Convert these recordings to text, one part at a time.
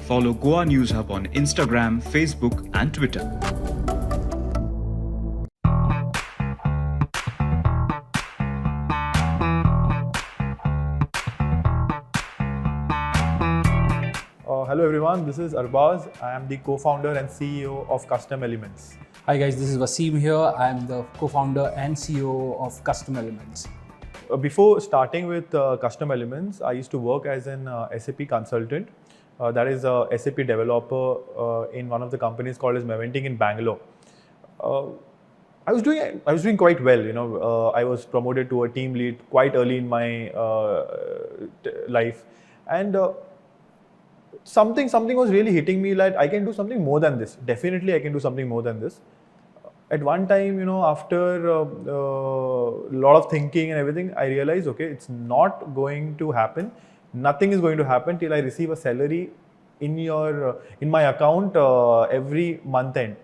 Follow Goa News Hub on Instagram, Facebook, and Twitter. Hello everyone, this is Arbaaz. I am the co-founder and CEO of Custom Elements. Hi guys, this is Wasim here. I am the co-founder and CEO of Custom Elements. Before starting with Custom Elements, I used to work as an SAP consultant. That is a SAP developer in one of the companies called as Maventing in Bangalore. I was doing quite well. I was promoted to a team lead quite early in my life, and something was really hitting me that I can do something more than this. Definitely, I can do something more than this. At one time, after a lot of thinking and everything, I realized, okay, it's not going to happen. Nothing is going to happen till I receive a salary in my account every month end.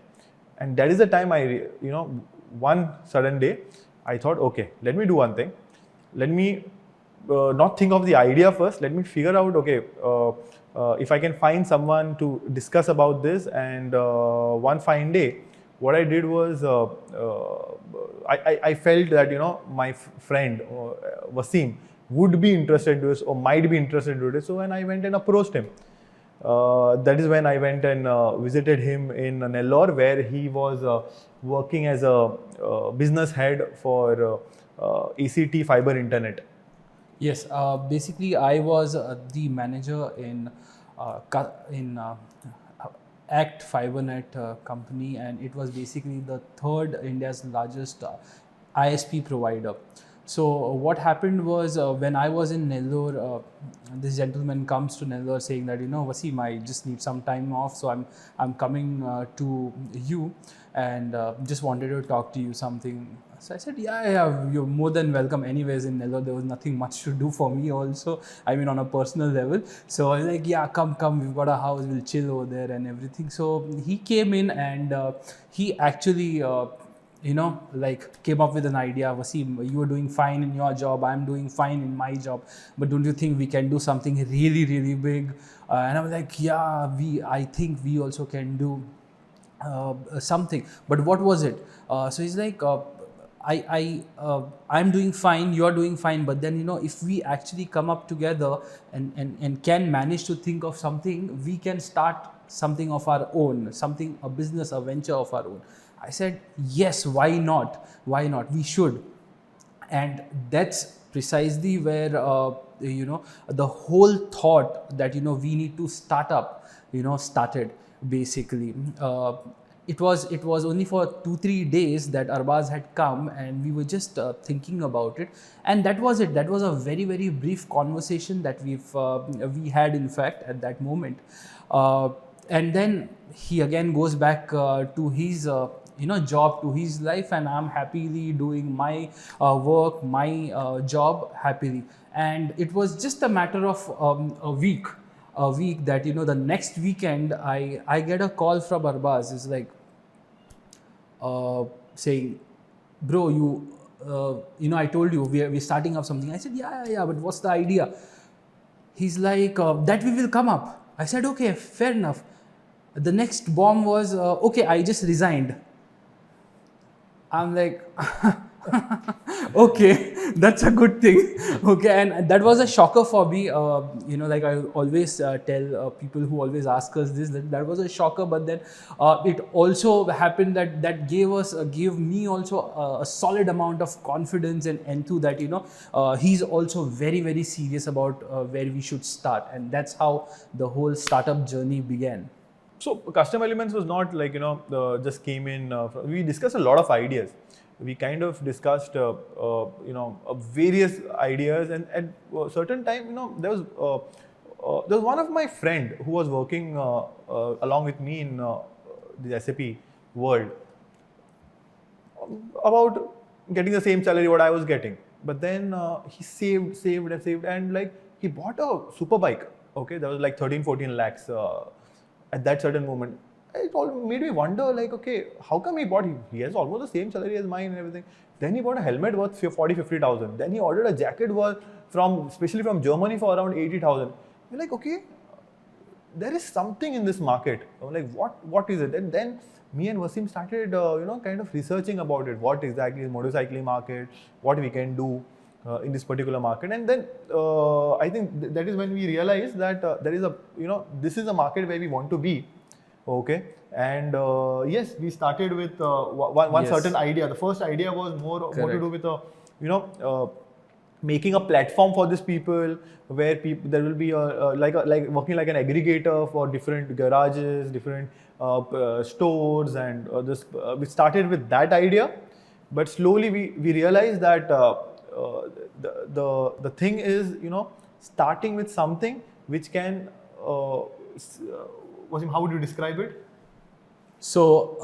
And that is the time one sudden day, I thought, okay, let me do one thing. Let me not think of the idea first. Let me figure out, okay, if I can find someone to discuss about this. And one fine day, what I did was, I felt that, my friend, Wasim, would be interested in this or might be interested in this. So when I went and approached him, that is when I went and visited him in Nellore, where he was working as a business head for ECT fiber internet. Yes, basically I was the manager in Act FiberNet company, and it was basically the third India's largest ISP provider. So what happened was when I was in Nellore, this gentleman comes to Nellore saying that, Wasim, I just need some time off, so I'm coming to you and just wanted to talk to you something. So I said, yeah, you're more than welcome. Anyways, in Nellore, there was nothing much to do for me also. I mean, on a personal level. So I was like, yeah, come, we've got a house, we'll chill over there and everything. So he came in and he actually came up with an idea. Wasim, you are doing fine in your job, I'm doing fine in my job, but don't you think we can do something really, really big? And I was like, yeah, I think we also can do something. But what was it? So he's like, I'm doing fine, you're doing fine, but then if we actually come up together and can manage to think of something, we can start something of our own, a business, a venture of our own. I said, yes, why not? We should. And that's precisely where the whole thought that we need to start up started basically. It was only for 2-3 days that Arbaaz had come, and we were just thinking about it, and that was it. That was a very, very brief conversation that we had, in fact, at that moment. And then he again goes back to his job, to his life, and I'm happily doing my work, my job happily. And it was just a matter of a week that the next weekend I get a call from Arbaaz. It's like saying, bro, I told you we're starting up something. I said, yeah, but what's the idea? He's like, that we will come up. I said, okay, fair enough. The next bomb was, okay, I just resigned. I'm like, okay, that's a good thing. Okay, and that was a shocker for me. Like I always tell people who always ask us this, that was a shocker. But then it also happened that gave me also a solid amount of confidence and enthu that he's also very, very serious about where we should start, and that's how the whole startup journey began. So Custom Elements was not like, just came in. We discussed a lot of ideas. We kind of discussed, various ideas, and at a certain time, there was one of my friend who was working along with me in the SAP world about getting the same salary what I was getting. But then he saved, and like he bought a super bike. Okay, that was like 13-14 lakhs. At that certain moment, it all made me wonder, like, okay, how come he has almost the same salary as mine and everything. Then he bought a helmet worth 40,000-50,000. Then he ordered a jacket especially from Germany for around 80,000. We're like, okay, there is something in this market. I'm like, what is it? And then me and Wasim started, kind of researching about it. What exactly is motorcycling market? What we can do in this particular market? And then I think that is when we realized that there is a, this is a market where we want to be. Okay. And yes, we started with one Yes. certain idea. The first idea was more to Correct. do with making a platform for these people, where people, there will be like working like an aggregator for different garages, different stores, and we started with that idea. But slowly we realized that the thing is, starting with something which can Wasim, how would you describe it? So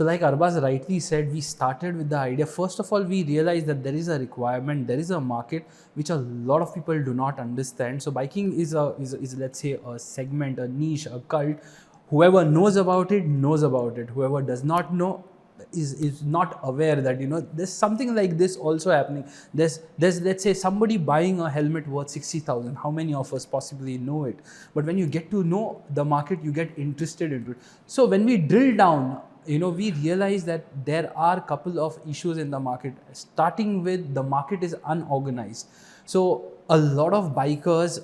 like Arbaaz rightly said, we started with the idea. First of all, we realized that there is a requirement, there is a market which a lot of people do not understand. So biking is let's say a segment, a niche, a cult. Whoever knows about it knows about it. Whoever does not know is not aware that there's something like this also happening. There's let's say somebody buying a helmet worth 60,000. How many of us possibly know it? But when you get to know the market, you get interested into it. So when we drill down, we realize that there are a couple of issues in the market, starting with the market is unorganized. So a lot of bikers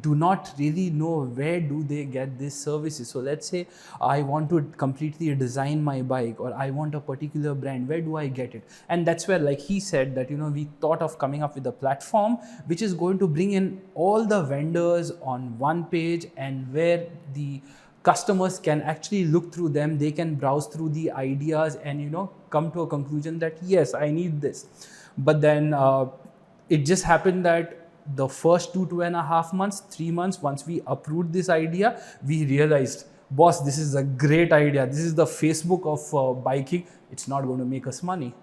do not really know where do they get these services. So let's say I want to completely design my bike, or I want a particular brand. Where do I get it? And that's where, like he said, that we thought of coming up with a platform which is going to bring in all the vendors on one page, and where the customers can actually look through them. They can browse through the ideas and come to a conclusion that yes, I need this. But then it just happened that the first 2.5 months, 3 months, once we approved this idea, we realized, boss, this is a great idea. This is the Facebook of biking. It's not going to make us money.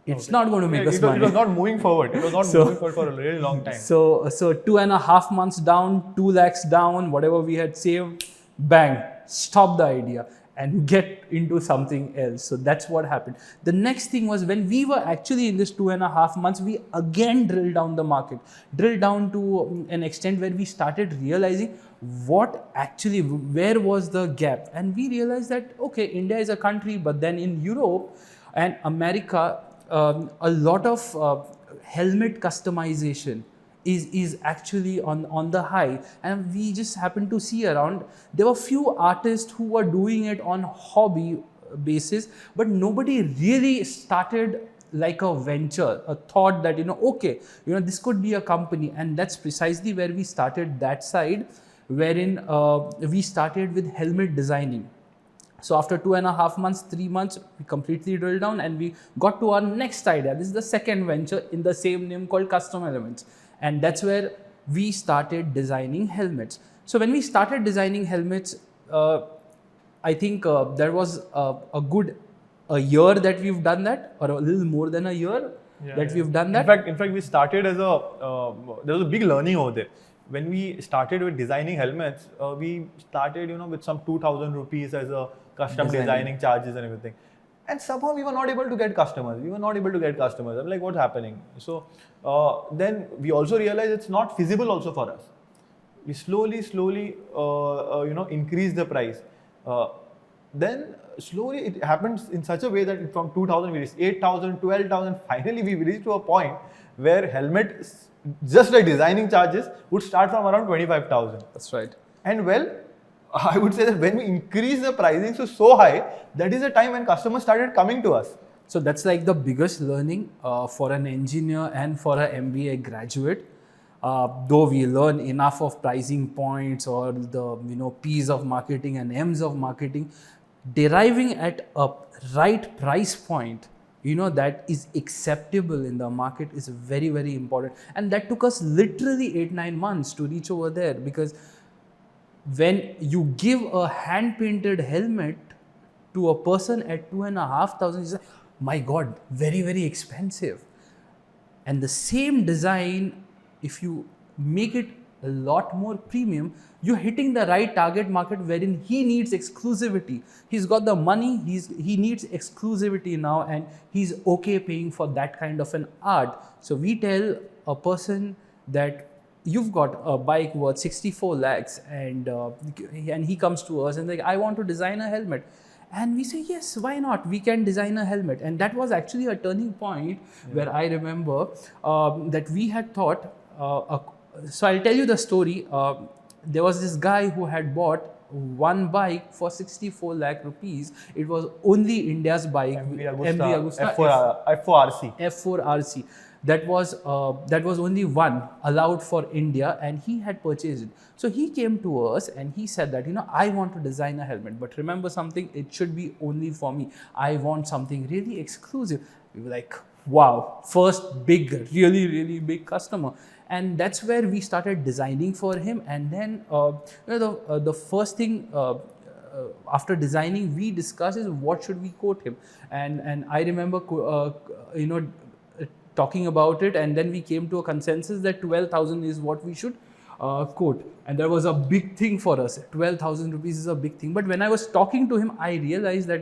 It's not going to make us money. It was not moving forward. It was not moving forward for a really long time. So 2.5 months down, 2 lakhs down, whatever we had saved, bang, stop the idea and get into something else. So that's what happened. The next thing was, when we were actually in this 2.5 months, we again drilled down the market, drilled down to an extent where we started realizing where was the gap. And we realized that, okay, India is a country, but then in Europe and America, a lot of helmet customization is actually on the high, and we just happened to see around. There were few artists who were doing it on hobby basis, but nobody really started like a venture, a thought that this could be a company. And that's precisely where we started that side, wherein we started with helmet designing. So after 2.5 months, 3 months, we completely drilled down and we got to our next idea. This is the second venture in the same name, called Custom Elements. And that's where we started designing helmets. So when we started designing helmets, I think there was a year that we've done that, or a little more than a year we've done that. In fact, we started as there was a big learning over there. When we started with designing helmets, we started, with some 2,000 rupees as a custom designing charges and everything. And somehow we were not able to get customers. I'm like, what's happening? So then we also realized it's not feasible also for us. We slowly, increase the price. Then slowly it happens in such a way that from 2,000 we reached 8,000, 12,000. Finally, we reached to a point where helmets, just like designing charges, would start from around 25,000. That's right. And well, I would say that when we increase the pricing so high, that is the time when customers started coming to us. So that's like the biggest learning for an engineer and for an MBA graduate. Though we learn enough of pricing points, or the P's of marketing and M's of marketing, deriving at a right price point, that is acceptable in the market, is very, very important. And that took us literally 8-9 months to reach over there, because when you give a hand-painted helmet to a person at 2,500, he's like, my God, very, very expensive. And the same design, if you make it a lot more premium, you're hitting the right target market, wherein he needs exclusivity. He's got the money, he needs exclusivity now, and he's okay paying for that kind of an art. So we tell a person that you've got a bike worth 64 lakhs and he comes to us and like, I want to design a helmet. And we say, yes, why not? We can design a helmet. And that was actually a turning point where I remember that we had thought, so I'll tell you the story. There was this guy who had bought one bike for 64 lakh rupees. It was only India's bike, MV Agusta F4RC. F4RC. That was only one allowed for India, and he had purchased it. So he came to us and he said that, I want to design a helmet, but remember something, it should be only for me. I want something really exclusive. We were like, wow, first big, really, really big customer. And that's where we started designing for him. And then the first thing after designing we discussed is what should we quote him. And I remember talking about it, and then we came to a consensus that 12,000 is what we should quote. And that was a big thing for us. 12,000 rupees is a big thing. But when I was talking to him, I realized that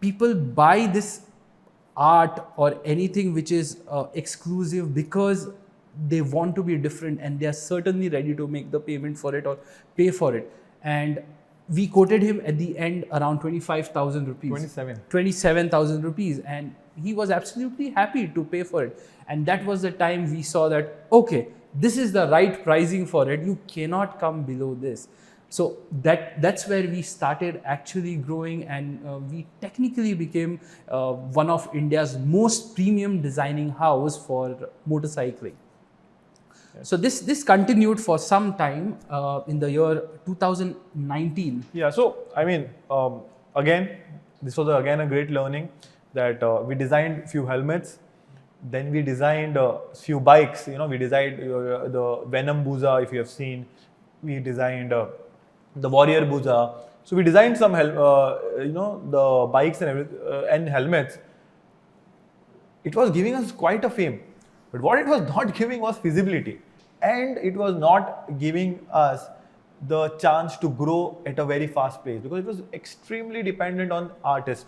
people buy this art or anything which is exclusive because they want to be different, and they are certainly ready to make the payment for it or pay for it. And we quoted him at the end around 25,000 rupees. 27,000 rupees. And he was absolutely happy to pay for it. And that was the time we saw that, okay, this is the right pricing for it. You cannot come below this. So that's where we started actually growing, and we technically became one of India's most premium designing house for motorcycling. So this continued for some time in the year 2019. Yeah, so I mean, again, this was again a great learning that we designed few helmets, then we designed few bikes. We designed the Venom Buza, if you have seen. We designed the Warrior Buza. So we designed some the bikes and helmets. It was giving us quite a fame, but what it was not giving was feasibility, and it was not giving us the chance to grow at a very fast pace, because it was extremely dependent on artists.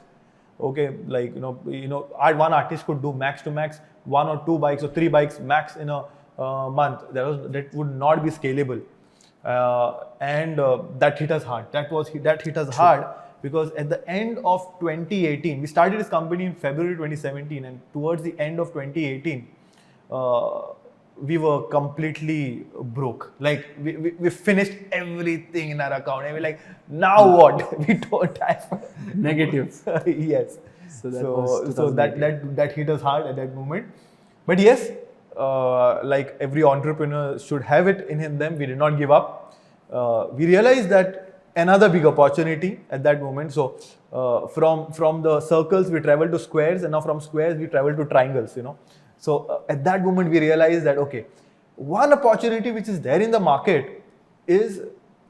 Okay, like one artist could do max to max 1 or 2 bikes or 3 bikes max in a month. That would not be scalable, and that hit us hard. That hit us hard, because at the end of 2018, we started this company in February 2017, and towards the end of 2018, we were completely broke. Like we finished everything in our account, and we're like, now what? We don't have negative. Yes. So that hit us hard at that moment. But yes, like every entrepreneur should have it in them. We did not give up. We realized that another big opportunity at that moment. So from the circles we traveled to squares, and now from squares we travel to triangles. So at that moment we realized that, okay, one opportunity which is there in the market is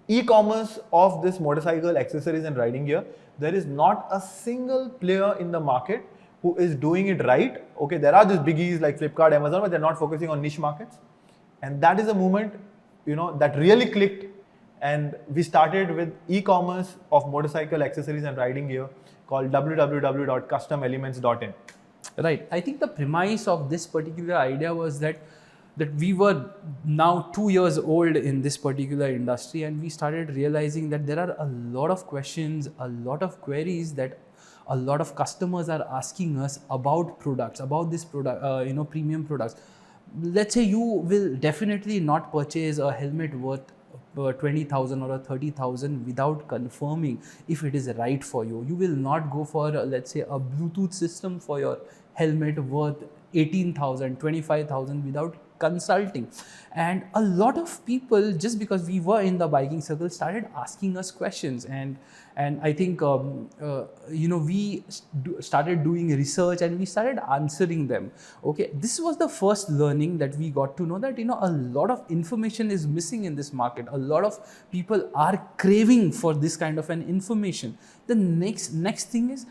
e-commerce of this motorcycle accessories and riding gear. There is not a single player in the market who is doing it right. Okay, there are these biggies like Flipkart, Amazon, but they're not focusing on niche markets. And that is a moment, that really clicked. And we started with e-commerce of motorcycle accessories and riding gear called www.customelements.in. Right. I think the premise of this particular idea was that we were now 2 years old in this particular industry, and we started realizing that there are a lot of questions, a lot of queries that a lot of customers are asking us about products, about this product, premium products. Let's say you will definitely not purchase a helmet worth 20,000 or 30,000 without confirming if it is right for you. You will not go for, let's say, a Bluetooth system for your helmet worth 18,000, 25,000 without consulting. And a lot of people, just because we were in the biking circle, started asking us questions, and I think we started doing research and we started answering them. Okay, this was the first learning that we got to know that a lot of information is missing in this market. A lot of people are craving for this kind of an information. The next thing is,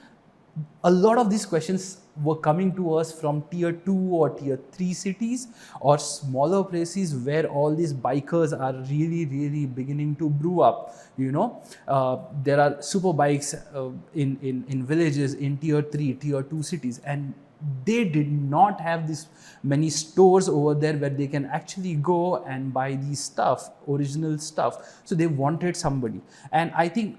a lot of these questions were coming to us from tier 2 or tier 3 cities or smaller places where all these bikers are really, really beginning to brew up. There are super bikes in villages in tier 3, tier 2 cities, and they did not have this many stores over there where they can actually go and buy these stuff, original stuff. So they wanted somebody, and I think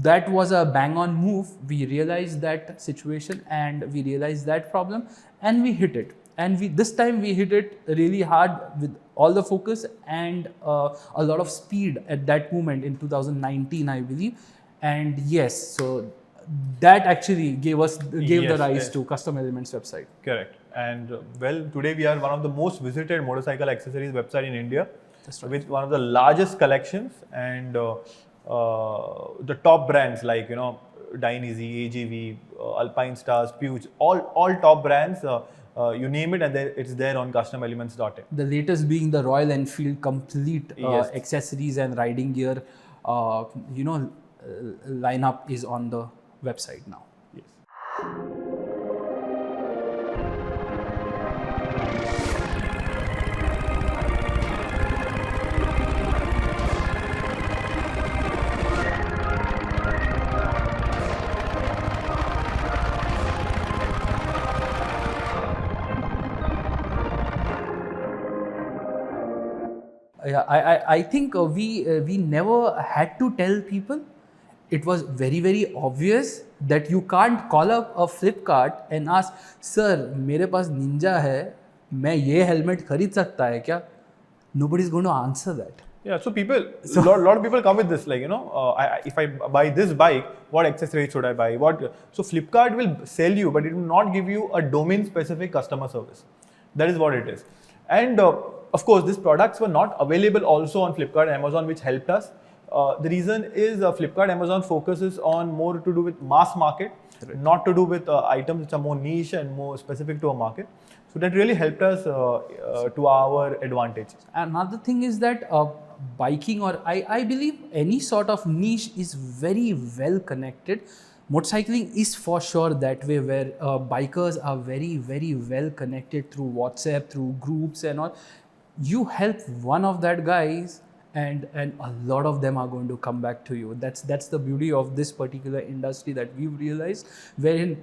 that was a bang on move. We realized that situation and we realized that problem, and we hit it. And this time we hit it really hard with all the focus and a lot of speed at that moment in 2019, I believe. And yes, so that actually gave the rise to Custom Elements website. Correct. And well, today we are one of the most visited motorcycle accessories website in India. That's right. With one of the largest collections, and the top brands like Dainese, AGV, Alpine Stars, Puig, all top brands. You name it, and it's there on customelements.in. The latest being the Royal Enfield complete Yes. accessories and riding gear, lineup is on the website now. Yes. Yeah, I think we never had to tell people. It was very, very obvious that you can't call up a Flipkart and ask, sir, मेरे पास Ninja है, मैं ये helmet खरीद सकता है क्या? Nobody is going to answer that. Yeah, so lot of people come with this, like, if I buy this bike, what accessories should I buy? So Flipkart will sell you, but it will not give you a domain-specific customer service. That is what it is. And of course, these products were not available also on Flipkart and Amazon, which helped us. The reason is Flipkart, Amazon focuses on more to do with mass market, Right. not to do with items which are more niche and more specific to a market. So that really helped us to our advantage. Another thing is that biking, or I believe any sort of niche, is very well connected. Motorcycling is for sure that way, where bikers are very, very well connected through WhatsApp, through groups and all. You help one of that guys, and a lot of them are going to come back to you. That's the beauty of this particular industry that we've realized, wherein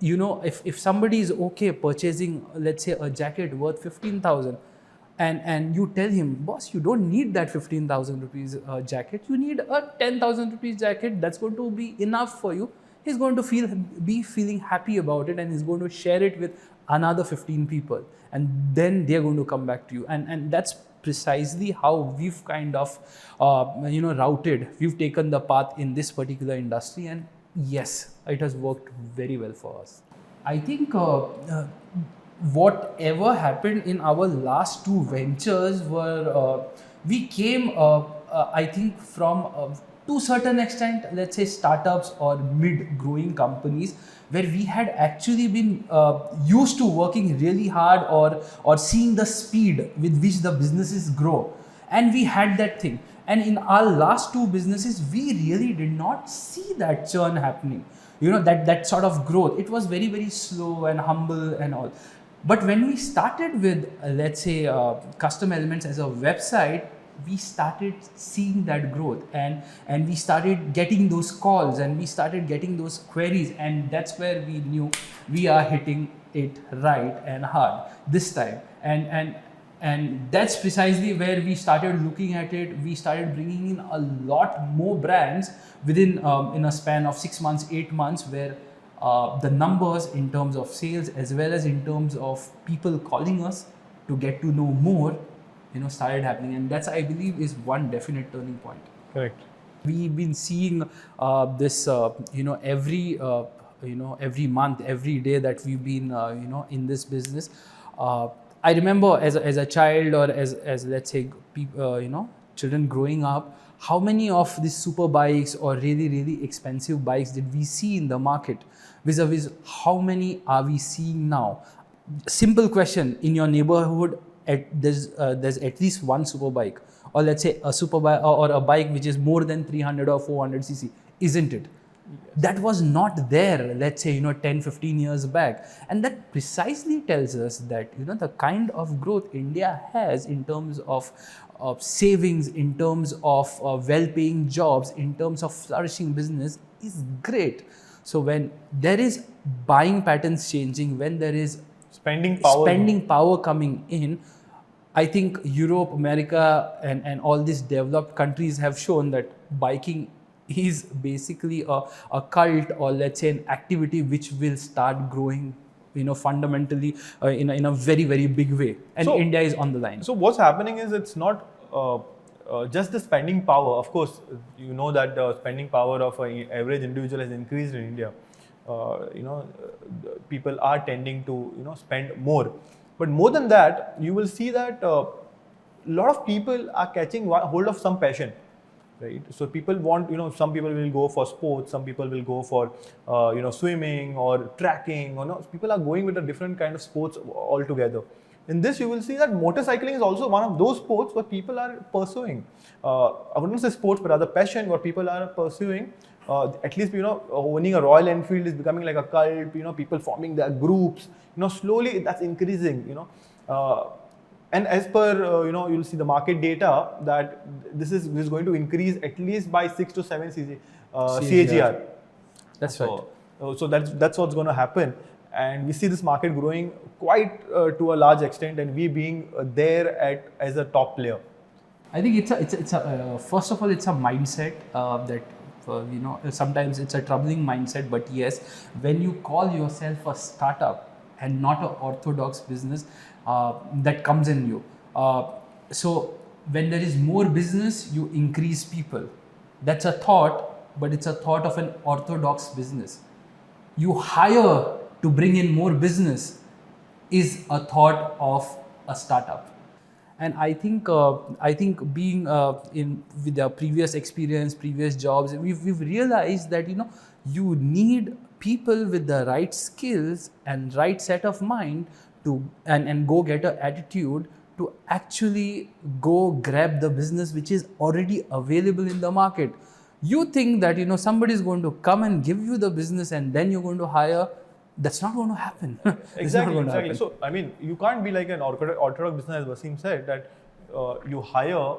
if somebody is okay purchasing, let's say, a jacket worth 15,000, and you tell him, boss, you don't need that 15,000 rupees jacket, you need a 10,000 rupees jacket, that's going to be enough for you. He's going to be feeling happy about it, and he's going to share it with another 15 people, and then they're going to come back to you. And that's precisely how we've kind of we've taken the path in this particular industry, and yes, it has worked very well for us. I think whatever happened in our last two ventures were we came I think from to a certain extent, let's say, startups or mid-growing companies, where we had actually been used to working really hard or seeing the speed with which the businesses grow, and we had that thing. And in our last two businesses, we really did not see that churn happening. That sort of growth. It was very, very slow and humble and all. But when we started with, let's say, Custom Elements as a website, we started seeing that growth, and we started getting those calls, and we started getting those queries, and that's where we knew we are hitting it right and hard this time. And that's precisely where we started looking at it. We started bringing in a lot more brands within in a span of 6 months, 8 months, where the numbers in terms of sales as well as in terms of people calling us to get to know more, started happening. And that's, I believe, is one definite turning point. Correct. We've been seeing this, every month, every day that we've been, in this business. I remember as a child, or as let's say, children growing up, how many of these super bikes or really, really expensive bikes did we see in the market? Vis-a-vis, how many are we seeing now? Simple question: in your neighborhood, there's at least one super bike, or let's say a super bike or a bike which is more than 300 or 400 cc, isn't it? That was not there, let's say, 10-15 years back. And that precisely tells us that, the kind of growth India has in terms of savings, in terms of well-paying jobs, in terms of flourishing business is great. So when there is buying patterns changing, when there is spending power coming in, I think Europe, America, and all these developed countries have shown that biking is basically a cult, or let's say an activity which will start growing, fundamentally in a very, very big way. And So- India is on the line. So what's happening is it's not just the spending power. Of course, you know that the spending power of an average individual has increased in India. People are tending to spend more. But more than that, you will see that a lot of people are catching hold of some passion. Right. So people want, some people will go for sports, some people will go for, swimming or tracking, people are going with a different kind of sports altogether. In this, you will see that motorcycling is also one of those sports what people are pursuing. I wouldn't say sports, but rather passion what people are pursuing. At least, owning a Royal Enfield is becoming like a cult, people forming their groups, slowly that's increasing, and as per, you'll see the market data that this is going to increase at least by 6 to 7 CAGR. That's right. So that's what's going to happen. And we see this market growing quite to a large extent, and we being there as a top player. I think it's a first of all, it's a mindset that sometimes it's a troubling mindset. But yes, when you call yourself a startup and not an orthodox business, that comes in you. So when there is more business, you increase people. That's a thought, but it's a thought of an orthodox business. You hire to bring in more business is a thought of a startup. And I think being in with the previous experience, previous jobs, we've realized that you need people with the right skills and right set of mind to and go get an attitude to actually go grab the business which is already available in the market. You think that somebody is going to come and give you the business and then you're going to hire. That's not going to happen. Exactly. So, I mean, you can't be like an orthodox business, as Wasim said, that you hire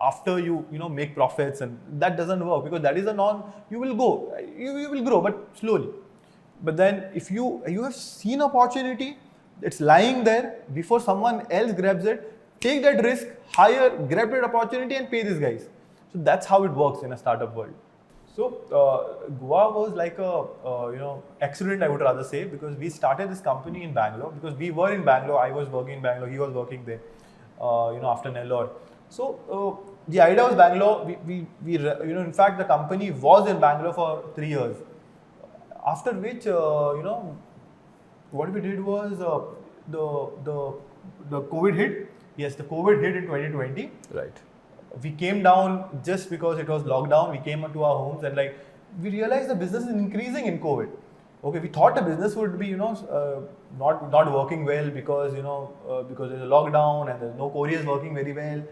after you make profits, and that doesn't work, because that is a you will grow, but slowly. But then if you have seen opportunity, it's lying there before someone else grabs it, take that risk, hire, grab that opportunity and pay these guys. So that's how it works in a startup world. So Goa was like a accident, I would rather say, because we started this company in Bangalore, because we were in Bangalore. I was working in Bangalore. He was working there. After Nellore. So the idea was Bangalore. We in fact the company was in Bangalore for 3 years. After which what we did was the COVID hit. Yes, the COVID hit in 2020. Right. We came down just because it was lockdown. We came to our homes, and we realized the business is increasing in COVID. Okay, we thought the business would be not working well because because there's a lockdown and there's no couriers working very well,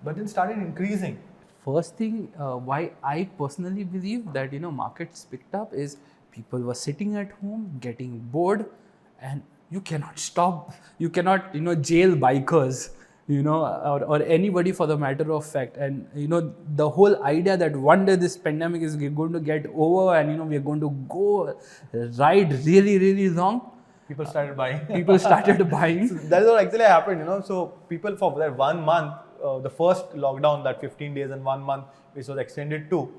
but then started increasing. First thing why I personally believe that markets picked up is people were sitting at home getting bored, and you cannot stop. You cannot jail bikers. Or anybody for the matter of fact. And, the whole idea that one day this pandemic is going to get over and, we are going to go ride really, really long. People started buying. So that's what actually happened, So people for that 1 month, the first lockdown, that 15 days and 1 month, which was extended to,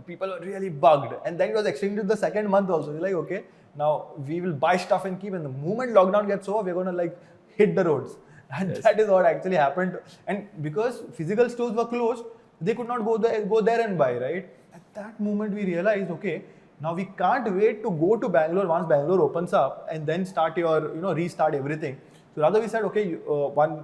people were really bugged. And then it was extended to the second month also. They're like, okay, now we will buy stuff and keep. And the moment lockdown gets over, we're going to hit the roads. And yes, that is what actually happened. And because physical stores were closed, they could not go there and buy, right? At that moment, we realized, okay, now we can't wait to go to Bangalore once Bangalore opens up and then start restart everything. So rather we said, okay, one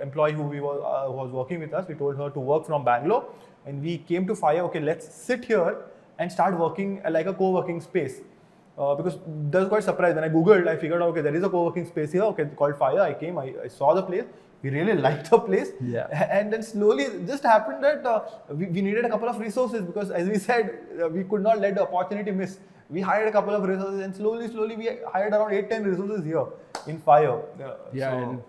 employee who was working with us, we told her to work from Bangalore, and we came to FIRE. Okay, let's sit here and start working like a co-working space. Because I was quite surprised when I googled. I figured out, okay, there is a co-working space here. Okay, called FIRE. I came. I saw the place. We really liked the place. Yeah. And then slowly, it just happened that we needed a couple of resources, because, as we said, we could not let the opportunity miss. We hired a couple of resources, and slowly we hired around 8-10 resources here in FIRE. And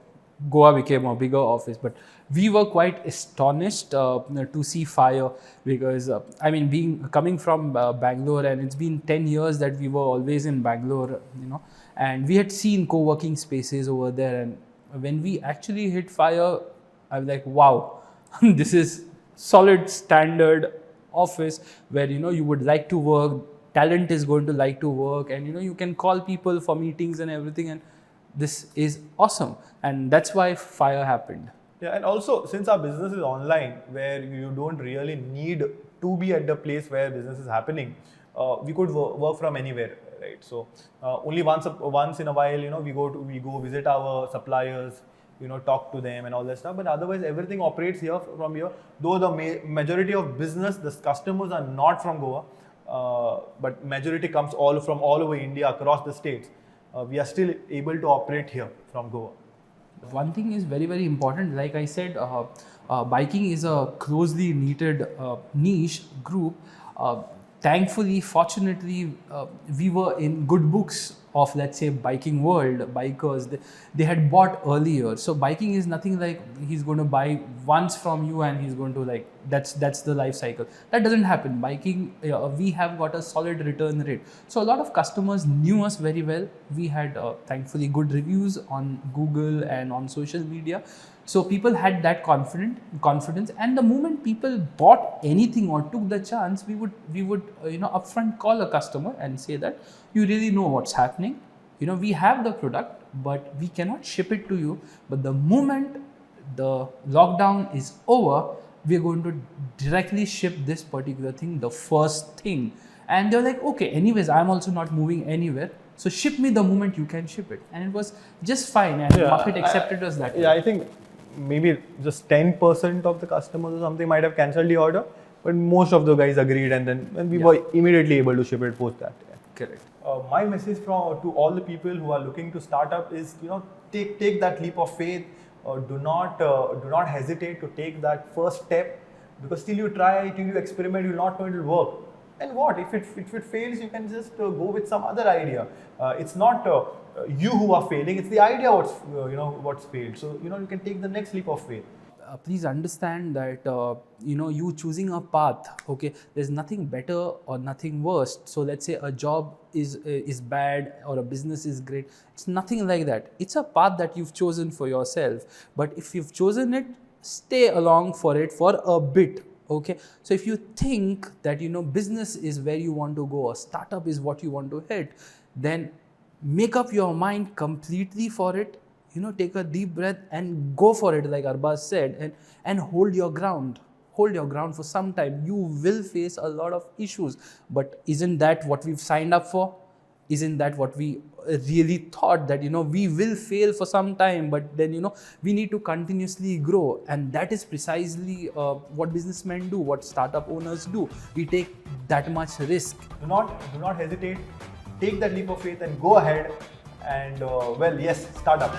Goa became a bigger office. But we were quite astonished to see fire, because coming from Bangalore, and it's been 10 years that we were always in Bangalore, and we had seen co-working spaces over there, and when we actually hit fire, I was like, wow, this is solid standard office where you would like to work, talent is going to like to work, and you can call people for meetings and everything, and this is awesome. And that's why fire happened. Yeah, and also since our business is online, where you don't really need to be at the place where business is happening, we could work from anywhere, right? So only once in a while, we go visit our suppliers, talk to them and all that stuff. But otherwise, everything operates from here. Though the majority of business, the customers are not from Goa, but majority comes from all over India, across the states. We are still able to operate here from Goa. One thing is very, very important. Like I said, biking is a closely knitted niche group. Thankfully, fortunately, we were in good books of, let's say, biking world. Bikers, they had bought earlier. So biking is nothing like he's going to buy once from you and he's going to that's the life cycle. That doesn't happen. Biking, we have got a solid return rate. So a lot of customers knew us very well. We had thankfully good reviews on Google and on social media. So people had that confidence, and the moment people bought anything or took the chance, we would upfront call a customer and say that you really know what's happening. We have the product, but we cannot ship it to you. But the moment the lockdown is over, we are going to directly ship this particular thing, the first thing. And they're like, okay, anyways, I'm also not moving anywhere. So ship me the moment you can ship it. And it was just fine, and the market accepted us that way. Yeah, I think maybe just 10% of the customers or something might have cancelled the order, but most of the guys agreed, and then we were immediately able to ship it post that. Yeah. Correct. My message to all the people who are looking to start up is, take that leap of faith. Do not hesitate to take that first step, because till you try, till you experiment, you're not going to work. And what if it fails? You can just go with some other idea. It's not you who are failing; it's the idea what's failed. So you can take the next leap of faith. Please understand that you choosing a path. Okay, there's nothing better or nothing worse. So let's say a job is bad or a business is great. It's nothing like that. It's a path that you've chosen for yourself. But if you've chosen it, stay along for it for a bit. Okay, so if you think that business is where you want to go, or startup is what you want to hit, then make up your mind completely for it. Take a deep breath and go for it, like Arbaaz said, and hold your ground. Hold your ground for some time. You will face a lot of issues, but isn't that what we've signed up for? Isn't that what we really thought, that we will fail for some time, but then we need to continuously grow? And that is precisely what businessmen do, what startup owners do. We take that much risk. Do not hesitate. Take that leap of faith and go ahead. And yes, start up.